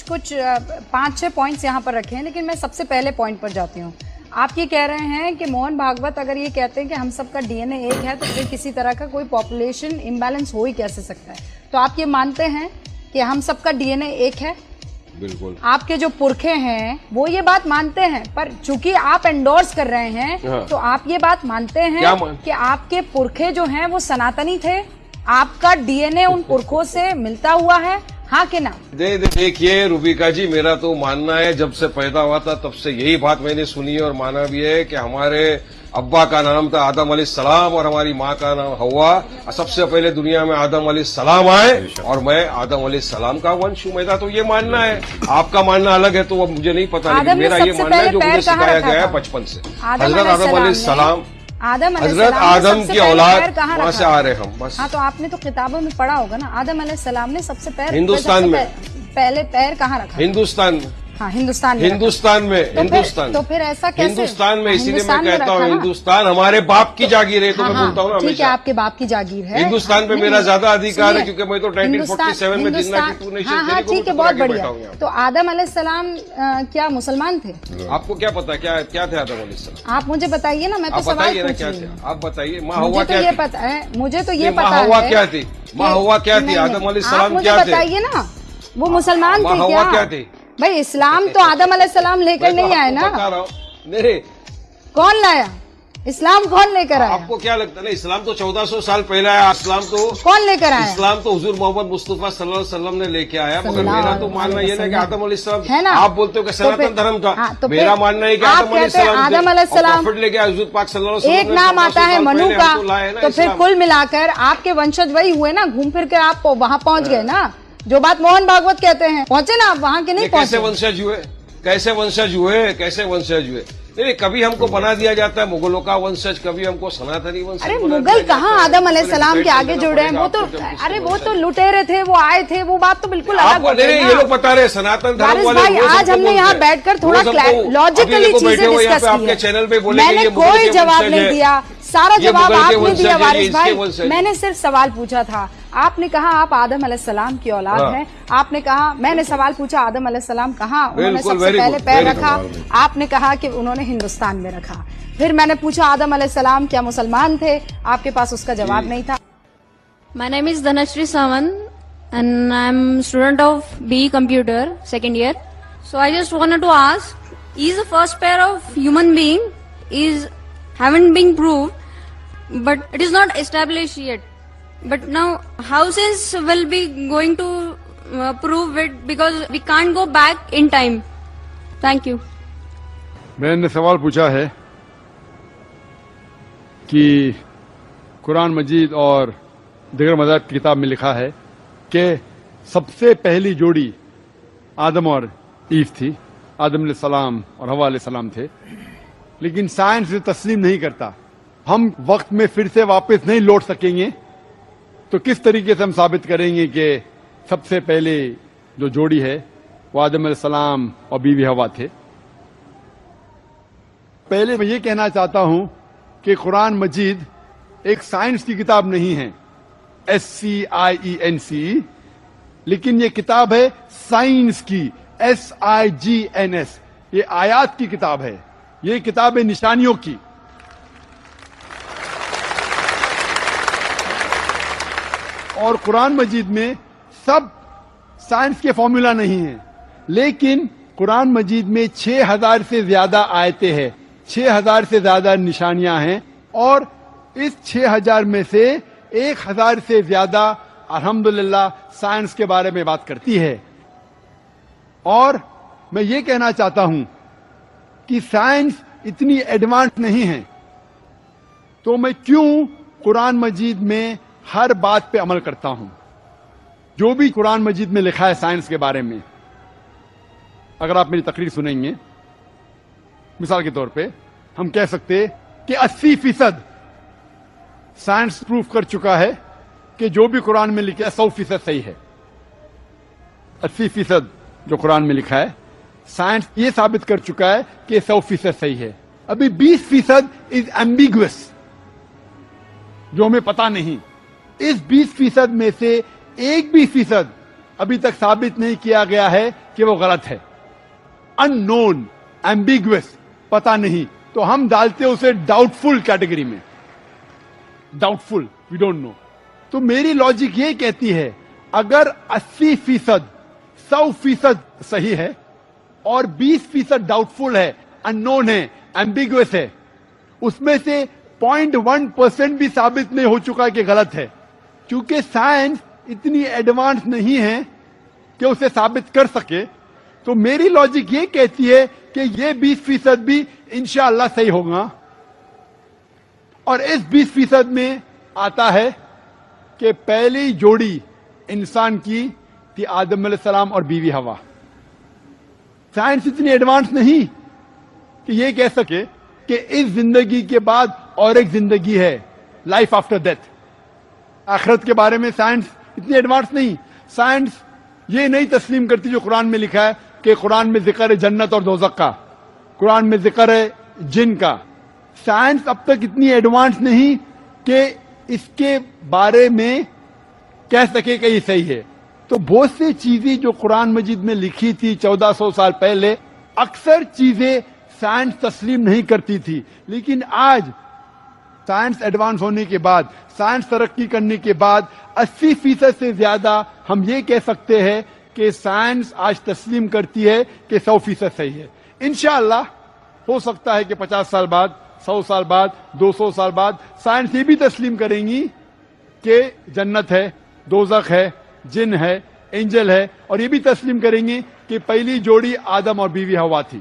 کچھ 5-6 پوائنٹس یہاں پر رکھے ہیں، لیکن میں سب سے پہلے پوائنٹ پر جاتی ہوں. آپ یہ کہہ رہے ہیں کہ موہن بھاگوت اگر یہ کہتے ہیں کہ ہم سب کا ڈی این اے ایک ہے تو پھر کسی طرح کا کوئی پاپولیشن امبیلنس ہو ہی کیسے سکتا ہے؟ تو آپ یہ مانتے ہیں کہ ہم سب کا ڈی این اے ایک ہے؟ بالکل. آپ کے جو پرکھے ہیں وہ یہ بات مانتے ہیں، پر چونکہ آپ انڈورس کر رہے ہیں تو آپ یہ بات مانتے ہیں کہ آپ کے پرکھے جو ہیں وہ سناتنی تھے، آپ کا ڈی این اے ان پرکھوں سے ملتا ہوا ہے، ہاں کہ نہ؟ دیکھیے روبیکا جی، میرا تو ماننا ہے جب سے پیدا ہوا تھا تب سے یہی بات میں نے سنی ہے اور مانا بھی ہے کہ ہمارے ابا کا نام تھا آدم علیہ السلام اور ہماری ماں کا نام ہوا. سب سے پہلے دنیا میں آدم علیہ السلام آئے اور میں آدم علیہ السلام کا ونش ہوں. میرا تو یہ ماننا ہے، آپ کا ماننا الگ ہے تو وہ مجھے نہیں پتا، لیکن میرا یہ ماننا ہے جو مجھے سکھایا گیا ہے بچپن سے. حضرت آدم علیہ السلام، حضرت آدم کی اولاد، وہاں سے آ رہے ہم بس. ہاں تو آپ نے تو کتابوں میں پڑھا ہوگا نا، آدم علیہ السلام نے سب سے ہندوستان میں پہلے پیر کہاں رکھا؟ ہندوستان میں. ہاں ہندوستان میں تو پھر ایسا کیسے؟ ہندوستان میں، اسی لیے میں کہتا ہوں ہندوستان ہمارے باپ کی جاگیر ہے، تو میں بولتا ہوں نا ٹھیک ہے آپ کے باپ کی جاگیر ہے، ہندوستان پہ میرا زیادہ ادھیکار ہے کیونکہ میں تو 1947 میں جنہ کی 2 نیشن ہاں ٹھیک ہے، بہت بڑھیا. تو آدم علیہ السلام کیا مسلمان تھے؟ آپ کو کیا پتا کیا تھے آدم علیہ السلام؟ آپ مجھے بتائیے نا، میں تو سوال پوچھ رہی ہوں. آپ بتائیے. ماں ہوا کیا تھی؟ مجھے تو یہ پتا ہے. ماں ہوا کیا تھی؟ ماں ہوا کیا تھی؟ آدم علیہ السلام کیا تھے؟ بتائیے نا، وہ مسلمان تھے ماں ہوا کیا تھی؟ بھائی اسلام تو آدم علیہ السلام لے کر نہیں آئے نا. نہیں، کون لایا اسلام؟ کون لے کر آیا؟ آپ کو کیا لگتا ہے؟ اسلام تو 1400 سال پہلے آیا. اسلام تو کون لے کر آیا؟ اسلام تو حضور محمد مصطفیٰ صلی اللہ علیہ وسلم نے لے کے آیا. مگر میرا تو ماننا یہ ہے کہ آدم علیہ السلام ہے نا. آپ بولتے ہو کہ سناتن دھرم تھا، میرا ماننا ہے کہ آدم علیہ السلام لے کے حضور پاک صلی اللہ علیہ وسلم. ایک نام آتا ہے منو کا، تو پھر کل ملا کر آپ کے ونشج وہی ہوئے نا، گھوم پھر کے آپ وہاں پہنچ گئے نا. جو بات موہن بھاگوت کہتے ہیں پہنچے نا، آپ وہاں کے نہیں پہنچے. کیسے ونشج ہوئے؟ نہیں، کبھی ہم کو بنا دیا جاتا ہے مغلوں کا ونشج، کبھی ہم کو سناتنی ونشج. ارے مغل کہاں آدم علیہ السلام کے آگے جڑ رہے ہیں؟ وہ تو لٹیرے تھے، وہ آئے تھے، وہ بات تو بالکل الگ ہے. یہ لوگ بتا رہے سناتن دھرم والے. آج ہم نے یہاں بیٹھ کر تھوڑا لاجیکلی چیزیں ڈسکس کی، میں نے کوئی جواب نہیں دیا، سارا جواب آپ نے دیا وارث بھائی. میں نے صرف سوال پوچھا تھا، آپ نے کہا آپ آدم علیہ السلام کی اولاد ہیں. آپ نے کہا، میں نے سوال پوچھا آدم علیہ السلام کہاں انہوں نے سب سے پہلے پیر رکھا؟ آپ نے کہا کہ انہوں نے ہندوستان میں رکھا. پھر میں نے پوچھا آدم علیہ السلام کیا مسلمان تھے؟ آپ کے پاس اس کا جواب نہیں تھا. My name is Dhanashri Sawant and I'm student of BE Computer, 2nd year. So I just wanted to ask, is the first pair of human being haven't been proved, but it is not established yet. But now how science will be going to prove it, because we can't go back in time. Thank you. میں نے سوال پوچھا ہے کہ قرآن مجید اور دیگر مذاہب کی کتاب میں لکھا ہے کہ سب سے پہلی جوڑی آدم اور ایو تھی، آدم علیہ السلام اور حوا علیہ السلام تھے. لیکن سائنس اسے تسلیم نہیں کرتا. ہم وقت میں پھر سے واپس نہیں لوٹ سکیں گے تو کس طریقے سے ہم ثابت کریں گے کہ سب سے پہلے جو جوڑی ہے وہ آدم علیہ السلام اور بیوی حوا تھے؟ پہلے میں یہ کہنا چاہتا ہوں کہ قرآن مجید ایک سائنس کی کتاب نہیں ہے، SCIENC، لیکن یہ کتاب ہے سائنس کی، SIGNS. یہ آیات کی کتاب ہے، یہ کتاب ہے نشانیوں کی. اور قرآن مجید میں سب سائنس کے فارمولا نہیں ہیں، لیکن قرآن مجید میں 6000 سے زیادہ آیتیں ہیں، 6000 سے زیادہ نشانیاں ہیں، اور اس 6000 میں سے 1000 سے زیادہ الحمدللہ سائنس کے بارے میں بات کرتی ہے. اور میں یہ کہنا چاہتا ہوں کہ سائنس اتنی ایڈوانس نہیں ہے، تو میں کیوں قرآن مجید میں ہر بات پہ عمل کرتا ہوں. جو بھی قرآن مجید میں لکھا ہے سائنس کے بارے میں، اگر آپ میری تقریر سنیں گے، مثال کے طور پہ ہم کہہ سکتے کہ 80% سائنس پروف کر چکا ہے کہ جو بھی قرآن میں لکھا ہے 100% صحیح ہے. 80% جو قرآن میں لکھا ہے سائنس یہ ثابت کر چکا ہے کہ 100% صحیح ہے. ابھی 20% از ایمبیگوس، جو ہمیں پتا نہیں. اس 20% میں سے ایک 20% ابھی تک ثابت نہیں کیا گیا ہے کہ وہ غلط ہے. ان نون، ایمبیگوس، پتا نہیں، تو ہم ڈالتے اسے ڈاؤٹ فل کیٹیگری میں. Doubtful, we don't know. تو میری لاجک یہ کہتی ہے اگر 80%، 100% صحیح ہے اور 20% ڈاؤٹ فل ہے، ان نون ہے، ایمبیگوس ہے، اس میں سے 0.1% بھی ثابت نہیں ہو چکا کہ غلط ہے. چونکہ سائنس اتنی ایڈوانس نہیں ہے کہ اسے ثابت کر سکے، تو میری لاجک یہ کہتی ہے کہ یہ 20% بھی انشاءاللہ صحیح ہوگا. اور اس 20% میں آتا ہے کہ پہلی جوڑی انسان کی تھی آدم علیہ السلام اور بیوی ہوا. سائنس اتنی ایڈوانس نہیں کہ یہ کہہ سکے کہ اس زندگی کے بعد اور ایک زندگی ہے، لائف آفٹر ڈیتھ. آخرت کے بارے میں سائنس اتنی ایڈوانس نہیں. سائنس یہ نہیں تسلیم کرتی جو قرآن میں لکھا ہے کہ قرآن میں ذکر ہے جنت اور دوزخ کا، قرآن میں ذکر ہے جن کا. سائنس اب تک اتنی ایڈوانس نہیں کہ اس کے بارے میں کہہ سکے کہ یہ صحیح ہے. تو بہت سی چیزیں جو قرآن مجید میں لکھی تھی 1400 سال پہلے، اکثر چیزیں سائنس تسلیم نہیں کرتی تھی. لیکن آج سائنس ایڈوانس ہونے کے بعد، سائنس ترقی کرنے کے بعد 80% سے زیادہ ہم یہ کہہ سکتے ہیں کہ سائنس آج تسلیم کرتی ہے کہ 100% صحیح ہے. انشاءاللہ ہو سکتا ہے کہ 50 سال بعد، 100 سال بعد، 200 سال بعد سائنس یہ بھی تسلیم کریں گی کہ جنت ہے، دوزخ ہے، جن ہے، اینجل ہے، اور یہ بھی تسلیم کریں گے کہ پہلی جوڑی آدم اور بیوی ہوا تھی.